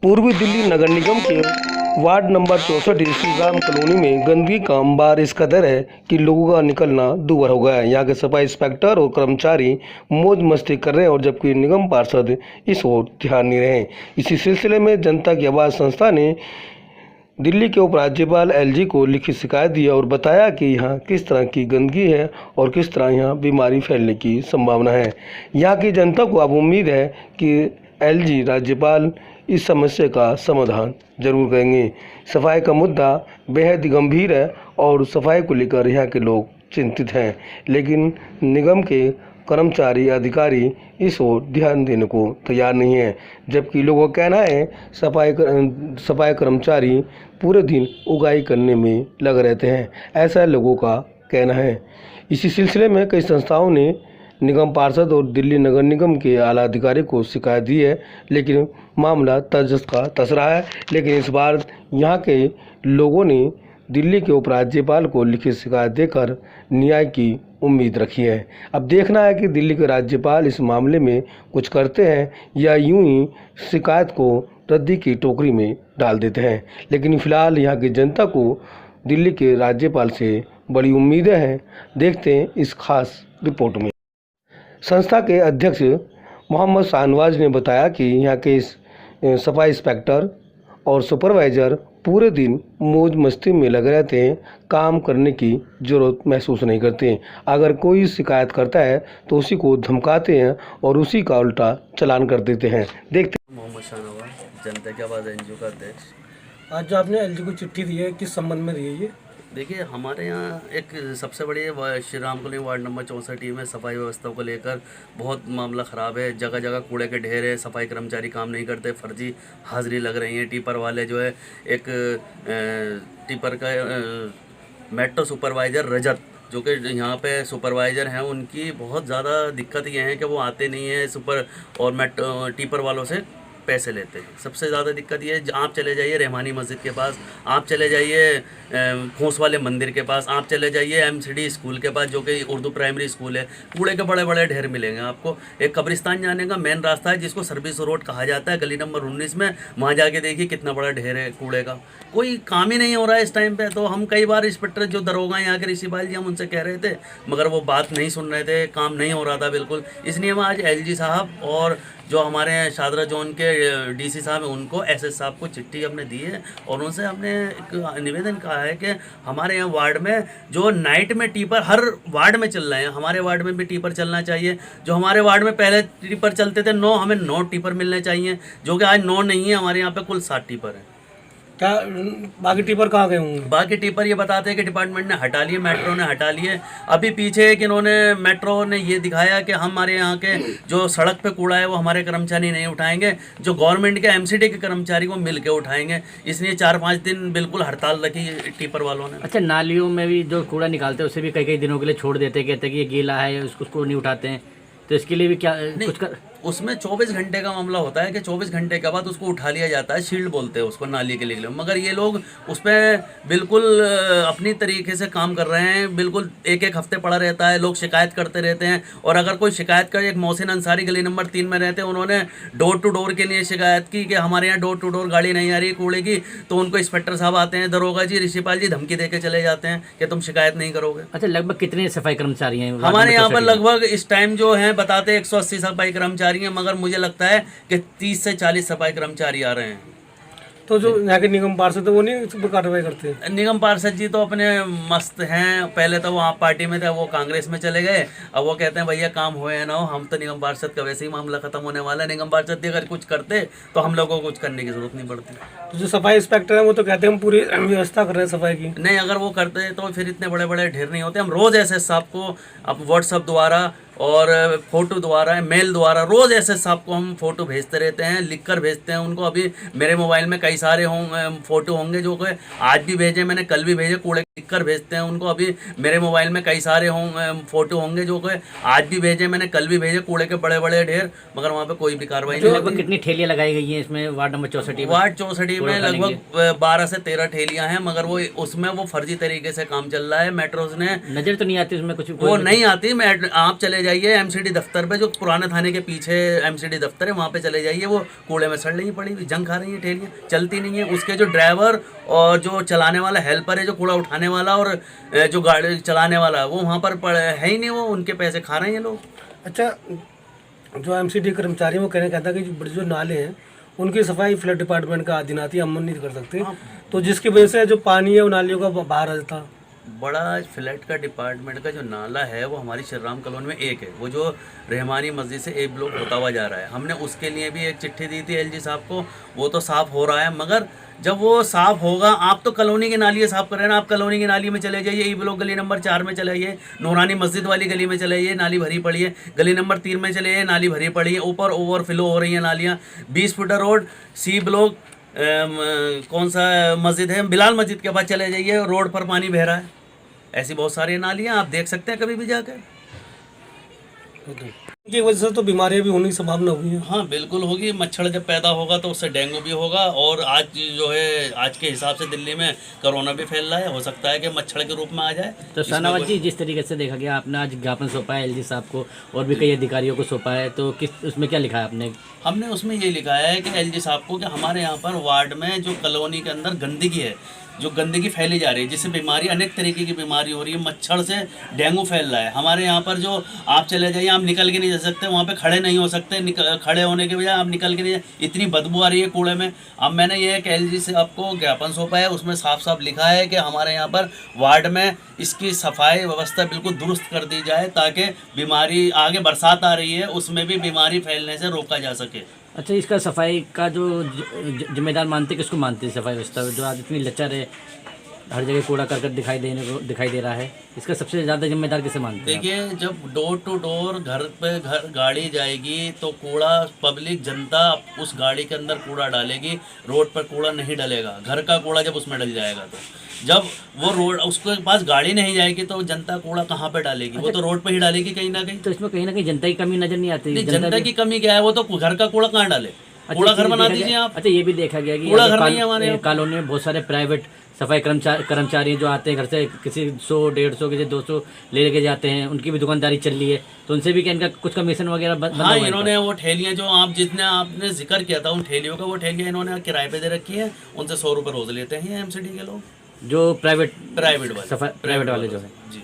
पूर्वी दिल्ली नगर निगम के ward number 64 Shri Ram colony में गंदगी का अंबार इस कदर है कि लोगों का निकलना दूभर हो गया है। यहाँ के सफाई इंस्पेक्टर और कर्मचारी मौज मस्ती कर रहे हैं और जबकि निगम पार्षद इस ओर ध्यान नहीं रहे। इसी सिलसिले में जनता की आवाज़ संस्था ने दिल्ली के उपराज्यपाल एलजी को लिखित शिकायत दी और बताया कि यहाँ किस तरह की गंदगी है और किस तरह यहाँ बीमारी फैलने की संभावना है। यहाँ की जनता को अब उम्मीद है कि एलजी राज्यपाल इस समस्या का समाधान जरूर करेंगे। सफाई का मुद्दा बेहद गंभीर है और सफाई को लेकर यहाँ के लोग चिंतित हैं, लेकिन निगम के कर्मचारी अधिकारी इस ओर ध्यान देने को तैयार नहीं है। जबकि लोगों का कहना है सफाई कर्मचारी पूरे दिन उगाई करने में लग रहते हैं, ऐसा लोगों का कहना है। इसी सिलसिले में कई संस्थाओं ने निगम पार्षद और दिल्ली नगर निगम के आला अधिकारी को शिकायत दी है, लेकिन मामला तर्ज का तस रहा है। लेकिन इस बार यहाँ के लोगों ने दिल्ली के उपराज्यपाल को लिखित शिकायत देकर न्याय की उम्मीद रखी है। अब देखना है कि दिल्ली के राज्यपाल इस मामले में कुछ करते हैं या यूं ही शिकायत को रद्दी की टोकरी में डाल देते हैं। लेकिन फिलहाल यहाँ की जनता को दिल्ली के राज्यपाल से बड़ी उम्मीदें हैं। देखते हैं इस खास रिपोर्ट में। संस्था के अध्यक्ष मोहम्मद शाहनवाज ने बताया कि यहाँ के सफाई इंस्पेक्टर और सुपरवाइज़र पूरे दिन मौज मस्ती में लगे रहते हैं, काम करने की ज़रूरत महसूस नहीं करते हैं। अगर कोई शिकायत करता है तो उसी को धमकाते हैं और उसी का उल्टा चालान कर देते हैं। देखते मोहम्मद शाहनवाज, जनता की आवाज़ एनजीओ का अध्यक्ष। आज जो आपने एलजी को चिट्ठी दी है, किस संबंध में दी है ये? देखिए, हमारे यहाँ एक सबसे बड़ी Shri Ram colony ward number 64 में सफाई व्यवस्था को लेकर बहुत मामला ख़राब है। जगह जगह कूड़े के ढेर है, सफाई कर्मचारी काम नहीं करते, फर्जी हाजिरी लग रही है। टिपर वाले जो है, एक टिपर का मेट्रो सुपरवाइज़र रजत, जो कि यहाँ पे सुपरवाइज़र हैं, उनकी बहुत ज़्यादा दिक्कत ये है कि वो आते नहीं है सुपर और टिपर वालों से पैसे लेते हैं। सबसे ज़्यादा दिक्कत ये है, आप चले जाइए रहमानी मस्जिद के पास, आप चले जाइए खोस वाले मंदिर के पास, आप चले जाइए एमसीडी स्कूल के पास जो कि उर्दू प्राइमरी स्कूल है, कूड़े के बड़े बड़े ढेर मिलेंगे आपको। एक कब्रिस्तान जाने का मेन रास्ता है जिसको सर्विस रोड कहा जाता है, गली नंबर 19 में, वहाँ जाके देखिए कितना बड़ा ढेर है कूड़े का। कोई काम ही नहीं हो रहा है इस टाइम पे। तो हम कई बार इंस्पेक्टर जो दरोगा यहाँ के ऋषिपाल जी, हम उनसे कह रहे थे मगर वो बात नहीं सुन रहे थे, काम नहीं हो रहा था बिल्कुल। इसलिए हम आज एलजी साहब और जो हमारे शादरा जोन के डीसी साहब हैं उनको, एसएस साहब को चिट्ठी हमने दी है और उनसे हमने एक निवेदन कहा है कि हमारे यहाँ वार्ड में जो नाइट में टीपर हर वार्ड में चल रहे हैं, हमारे वार्ड में भी टीपर चलना चाहिए। जो हमारे वार्ड में पहले टीपर चलते थे 9, हमें 9 टीपर मिलने चाहिए, जो कि आज 9 नहीं है। हमारे यहाँ पे कुल 7 टीपर हैं। क्या बाकी टीपर कहाँ गए होंगे? बाकी टीपर ये बताते हैं कि डिपार्टमेंट ने हटा लिए, मेट्रो ने हटा लिए। अभी पीछे एक इन्होंने मेट्रो ने ये दिखाया कि हमारे यहाँ के जो सड़क पे कूड़ा है वो हमारे कर्मचारी नहीं उठाएंगे, जो गवर्नमेंट के एमसीडी के कर्मचारी वो मिल के उठाएंगे। इसलिए 4-5 दिन बिल्कुल हड़ताल रखी टीपर वालों ने। अच्छा, नालियों में भी जो कूड़ा निकालते हैं उसे भी कई कई दिनों के लिए छोड़ देते हैं, कहते हैं कि ये गीला है, उसको नहीं उठाते हैं। तो इसके लिए भी क्या कुछ उसमें 24 घंटे का मामला होता है कि 24 घंटे के बाद उसको उठा लिया जाता है, शील्ड बोलते हैं उसको नाली के लिए। मगर ये लोग उस पर बिल्कुल अपनी तरीके से काम कर रहे हैं, बिल्कुल एक हफ्ते पड़ा रहता है, लोग शिकायत करते रहते हैं। और अगर कोई शिकायत करे, एक मोहसिन अंसारी गली नंबर 3 में रहते हैं, उन्होंने डोर टू डोर के लिए शिकायत की कि हमारे यहाँ डोर टू डोर गाड़ी नहीं आ रही कूड़े की। तो उनको इंस्पेक्टर साहब आते हैं, दरोगा जी, ऋषिपाल जी धमकी दे के चले जाते हैं कि तुम शिकायत नहीं करोगे। अच्छा, लगभग कितने सफाई कर्मचारी हैं हमारे यहाँ पर? लगभग इस टाइम जो हैं बताते हैं 180 सफाई कर्मचारी हैं, मगर मुझे लगता है कि 30 से 40 सफाई कर्मचारी आ रहे हैं। तो जो यहाँ के निगम पार्षद है वो नहीं इस पर कार्रवाई करते? निगम पार्षद जी तो अपने मस्त हैं। पहले तो वो आप पार्टी में थे, वो कांग्रेस में चले गए। अब वो कहते हैं भैया काम हो या ना हो, हम तो निगम पार्षद का वैसे ही मामला खत्म होने वाला है। निगम पार्षद अगर कुछ करते तो हम लोगों को कुछ करने की जरूरत नहीं पड़ती। तो जो सफाई इंस्पेक्टर है वो तो कहते हैं हम पूरी व्यवस्था कर रहे हैं सफाई की। नहीं, अगर वो करते तो फिर इतने बड़े बड़े ढेर नहीं होते। हम रोज़ एसएस साहब को अब व्हाट्सएप द्वारा और फ़ोटो द्वारा, मेल द्वारा रोज़ एसएस साहब को हम फ़ोटो भेजते रहते हैं, लिखकर भेजते हैं उनको। अभी मेरे मोबाइल में कई सारे फ़ोटो होंगे जो कि आज भी भेजे मैंने, कल भी भेजे कूड़े लिख कर भेजते हैं उनको। अभी मेरे मोबाइल में कई सारे फोटो होंगे जो कि आज भी भेजे मैंने, कल भी भेजे, कूड़े के बड़े बड़े ढेर, मगर वहाँ पे कोई भी कार्रवाई नहीं लगभग होती। कितनी ठेलियाँ लगाई गई हैं इसमें वार्ड नंबर 64 में? वार्ड 64 में लगभग 12 से 13 ठेलियां हैं, मगर वो उसमें वो फर्जी तरीके से काम चल रहा है। मेट्रोज ने नजर तो नहीं आती उसमें कुछ? वो नहीं आती। आप चले जाइए एमसीडी दफ्तर पे, जो पुराने थाने के पीछे एमसीडी दफ्तर है, वहाँ पे चले जाइए, वो कूड़े में सड़ रही पड़ी हुई, जंग खा रही है ठेलियाँ, चलती नहीं है। उसके जो ड्राइवर और जो चलाने वाला हेल्पर है, जो कूड़ा उठाने वाला और जो गाड़ी चलाने वाला है, वो वहाँ पर है ही नहीं, वो उनके पैसे खा रहे हैं ये लोग। अच्छा, जो एमसीडी कर्मचारी वो कहता है कि जो नाले हैं उनकी सफाई फ्लड डिपार्टमेंट का अधीनाती अमन नहीं कर सकते, तो जिसकी वजह से जो पानी है वो नालियों का बाहर आ जाता। बड़ा फ्लैट का डिपार्टमेंट का जो नाला है वो हमारी श्री राम कॉलोनी में एक है, वो जो रहमानी मस्जिद से एक ब्लॉक होता हुआ जा रहा है। हमने उसके लिए भी एक चिट्ठी दी थी एलजी साहब को, वो तो साफ़ हो रहा है, मगर जब वो साफ़ होगा, आप तो कॉलोनी की नाली साफ़ कर रहे हैं ना, आप कॉलोनी की नाली में चले जाइए, ई ब्लॉक गली नंबर 4 में चले जाइए, नूरानी मस्जिद वाली गली में चले जाइए, नाली भरी पड़ी है, गली नंबर 3 में चले जाइए, नाली भरी पड़ी है, ऊपर ओवरफ्लो हो रही है नालियाँ। 20 फुटा रोड, सी ब्लॉक, कौन सा मस्जिद है, बिलाल मस्जिद के पास चले जाइए, रोड पर पानी बह रहा है। ऐसी बहुत सारी नालियाँ आप देख सकते हैं कभी भी जाकर। इनकी वजह से तो बीमारियां भी होने की संभावना हुई है। हाँ बिल्कुल होगी। मच्छर जब पैदा होगा तो उससे डेंगू भी होगा, और आज जो है आज के हिसाब से दिल्ली में कोरोना भी फैल रहा है, हो सकता है कि मच्छर के रूप में आ जाए। तो शाहनवाज जी, जिस तरीके से देखा गया, आपने आज ज्ञापन सौंपा है एलजी साहब को और भी कई अधिकारियों को सौंपा है, तो किस उसमें क्या लिखा है आपने? हमने उसमें ये लिखा है कि एलजी साहब को कि हमारे यहाँ पर वार्ड में जो कॉलोनी के अंदर गंदगी है, जो गंदगी फैली जा रही है, जिससे बीमारी, अनेक तरीके की बीमारी हो रही है, मच्छर से डेंगू फैल रहा है। हमारे यहाँ पर जो आप चले जाइए, आप निकल के नहीं जा सकते, वहाँ पे खड़े नहीं हो सकते, खड़े होने के बजाय आप निकल के नहीं, इतनी बदबू आ रही है कूड़े में। अब मैंने ये एक एलजी से आपको ज्ञापन सौंपा है, उसमें साफ साफ लिखा है कि हमारे यहाँ पर वार्ड में इसकी सफाई व्यवस्था बिल्कुल दुरुस्त कर दी जाए, ताकि बीमारी, आगे बरसात आ रही है उसमें भी बीमारी फैलने से रोका जा सके। अच्छा, इसका सफाई का जो जिम्मेदार मानते, किसको मानते हैं सफाई व्यवस्था, जो आज इतनी लचर है, हर जगह कूड़ा करकट दिखाई दे रहा है, इसका सबसे ज़्यादा जिम्मेदार किसे मानते हैं? देखिए, जब डोर टू डोर घर पे घर गाड़ी जाएगी तो कूड़ा पब्लिक जनता उस गाड़ी के अंदर कूड़ा डालेगी, रोड पर कूड़ा नहीं डलेगा। घर का कूड़ा जब उसमें डल जाएगा, तो जब वो रोड उसके पास गाड़ी नहीं जाएगी तो जनता कूड़ा कहाँ पे डालेगी? वो तो रोड पे ही डालेगी कहीं ना कहीं। तो इसमें कहीं ना कहीं जनता की कमी नजर नहीं आती? जनता की कमी क्या है? वो तो घर का कूड़ा कहाँ डाले? कूड़ा घर बना दीजिए आप। अच्छा, ये भी देखा गया कि कूड़ा घर नहीं है हमारे कॉलोनी में बहुत सारे प्राइवेट सफाई कर्मचारी जो आते हैं घर से, किसी 100-150 किसी 200 ले लेके जाते हैं, उनकी भी दुकानदारी चल रही है, तो उनसे भी क्या इनका कुछ कमीशन वगैरह हाँ, इन्होंने वो ठेलियाँ जो आप जितने आपने जिक्र किया था, उन ठेलियों का, वो ठेलियाँ इन्होंने किराए पे दे रखी है, उनसे 100 रुपये रोज लेते हैं एमसीडी के लोग, जो प्राइवेट वाले वाले जो है जी।